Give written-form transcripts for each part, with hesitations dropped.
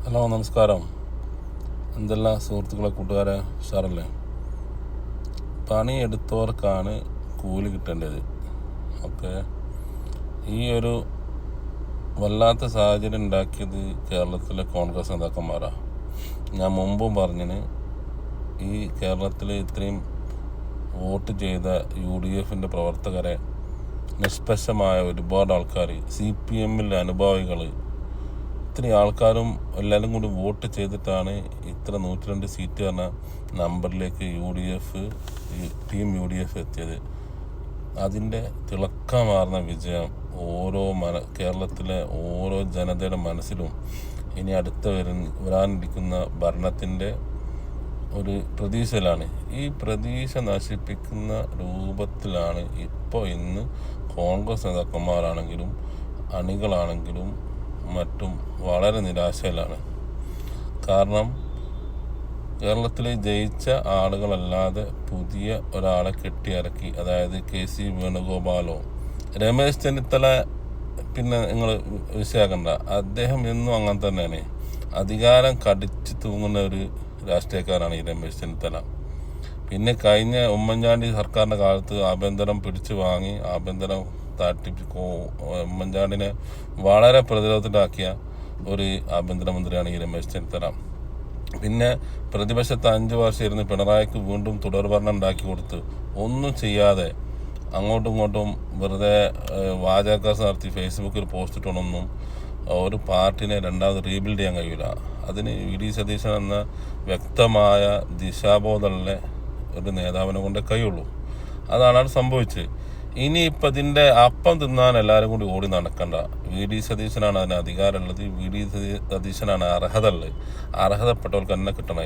Hello, നമസ്കാരം. എന്തെല്ലാം സുഹൃത്തുക്കളെ, കൂട്ടുകാരെ, ഉഷാറല്ലേ? പണിയെടുത്തവർക്കാണ് കൂലി കിട്ടേണ്ടത്. ഓക്കെ, ഈ ഒരു വല്ലാത്ത സാഹചര്യം ഉണ്ടാക്കിയത് കേരളത്തിലെ കോൺഗ്രസ് നേതാക്കന്മാരാണ്. ഞാൻ മുമ്പും പറഞ്ഞിന്, ഈ കേരളത്തിൽ ഇത്രയും വോട്ട് ചെയ്ത UDF പ്രവർത്തകരെ, നിഷ്പക്ഷമായ ഒരുപാട് ആൾക്കാർ, CPM അനുഭാവികൾ, ഇത്രയും ആൾക്കാരും എല്ലാവരും കൂടി വോട്ട് ചെയ്തിട്ടാണ് ഇത്ര 102 സീറ്റ് പറഞ്ഞ നമ്പറിലേക്ക് ടീം UDF എത്തിയത്. അതിൻ്റെ തിളക്കമാർന്ന വിജയം കേരളത്തിലെ ഓരോ ജനതയുടെ മനസ്സിലും ഇനി വരാനിരിക്കുന്ന ഭരണത്തിൻ്റെ ഒരു പ്രതീക്ഷയിലാണ്. ഈ പ്രതീക്ഷ നശിപ്പിക്കുന്ന രൂപത്തിലാണ് ഇന്ന് കോൺഗ്രസ് നേതാക്കന്മാരാണെങ്കിലും അണികളാണെങ്കിലും മറ്റും വളരെ നിരാശയിലാണ്. കാരണം കേരളത്തിൽ ജയിച്ച ആളുകളല്ലാതെ പുതിയ ഒരാളെ കെട്ടിയിറക്കി, അതായത് KC വേണുഗോപാലോ രമേശ് ചെന്നിത്തല പിന്നെ നിങ്ങൾ വിഷയാക്കണ്ട. അദ്ദേഹം എന്നും അങ്ങനെ തന്നെയാണ്. അധികാരം കടിച്ചു തൂങ്ങുന്ന ഒരു രാഷ്ട്രീയക്കാരാണ് ഈ രമേശ് ചെന്നിത്തല. പിന്നെ കഴിഞ്ഞ ഉമ്മൻചാണ്ടി സർക്കാരിൻ്റെ കാലത്ത് ആഭ്യന്തരം പിടിച്ചു വാങ്ങി, ആഭ്യന്തരം ഉമ്മൻചാണ്ടിനെ വളരെ പ്രതിരോധത്തിലാക്കിയ ഒരു ആഭ്യന്തരമന്ത്രിയാണ് ഈ രമേശ് ചെന്നിത്തല. പിന്നെ പ്രതിപക്ഷത്ത് 5 വർഷം ഇരുന്ന് പിണറായിക്ക് വീണ്ടും തുടർഭരണം ഉണ്ടാക്കി കൊടുത്ത് ഒന്നും ചെയ്യാതെ അങ്ങോട്ടും ഇങ്ങോട്ടും വെറുതെ വാചകക്കാസ് നടത്തി ഫേസ്ബുക്കിൽ പോസ്റ്റ് ഇട്ടൊന്നും ഒരു പാർട്ടിനെ രണ്ടാമത് റീബിൽഡ് ചെയ്യാൻ കഴിയില്ല. അതിന് VD സതീശൻ എന്ന വ്യക്തമായ ദിശാബോധമുള്ള ഒരു നേതാവിനെ കൊണ്ടേ കഴിയുള്ളൂ. അതാണ് സംഭവിച്ചത്. ഇനിയിപ്പോൾ ഇതിൻ്റെ അപ്പം തിന്നാൻ എല്ലാവരും കൂടി ഓടി നടക്കണ്ട. VD സതീശനാണ് അതിന് അധികാരമുള്ളത്. VD സതീശനാണ് അർഹതപ്പെട്ടവർക്ക് തന്നെ കിട്ടണേ.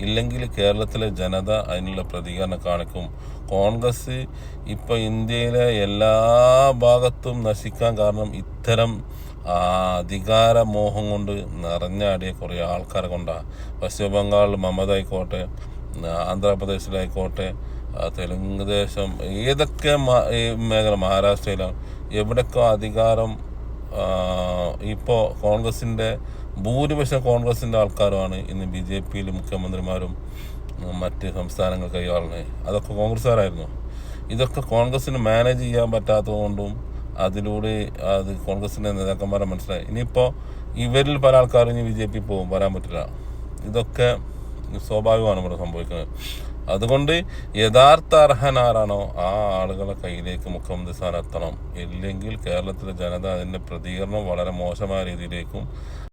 ഇല്ലെങ്കിൽ കേരളത്തിലെ ജനത അതിനുള്ള പ്രതികരണം കാണിക്കും. കോൺഗ്രസ് ഇപ്പോൾ ഇന്ത്യയിലെ എല്ലാ ഭാഗത്തും നശിക്കാൻ കാരണം ഇത്തരം അധികാരമോഹം കൊണ്ട് നിറഞ്ഞാടിയ കുറേ ആൾക്കാരെ കൊണ്ടാണ്. പശ്ചിമ ബംഗാളിൽ മമത ആയിക്കോട്ടെ, ആന്ധ്രാപ്രദേശിലായിക്കോട്ടെ, തെലുങ്ക് ദേശം, ഏതൊക്കെ മേഖല, മഹാരാഷ്ട്രയിലാണ്, എവിടെയൊക്കെ അധികാരം ഇപ്പോൾ ഭൂരിപക്ഷം കോൺഗ്രസിൻ്റെ ആൾക്കാരുമാണ് ഇന്ന് BJPയിൽ മുഖ്യമന്ത്രിമാരും മറ്റ് സംസ്ഥാനങ്ങൾ കൈയാളുന്നത്. അതൊക്കെ കോൺഗ്രസ്സുകാരായിരുന്നു. ഇതൊക്കെ കോൺഗ്രസ്സിന് മാനേജ് ചെയ്യാൻ പറ്റാത്തതുകൊണ്ടും അതിലൂടെ അത് കോൺഗ്രസിൻ്റെ നേതാക്കന്മാരെ മനസ്സിലായി. ഇനിയിപ്പോൾ ഇവരിൽ പല ആൾക്കാരും ഇനി BJP പോകും, വരാൻ പറ്റില്ല. ഇതൊക്കെ സ്വാഭാവികമാണ് ഇവിടെ സംഭവിക്കുന്നത്. അതുകൊണ്ട് യഥാർത്ഥ അർഹനാരാണോ ആ ആളുകളെ കയ്യിലേക്ക് മുഖ്യമന്ത്രി സ്ഥാനം എത്തണം. ഇല്ലെങ്കിൽ കേരളത്തിലെ ജനത അതിൻ്റെ പ്രതികരണം വളരെ മോശമായ രീതിയിലേക്കും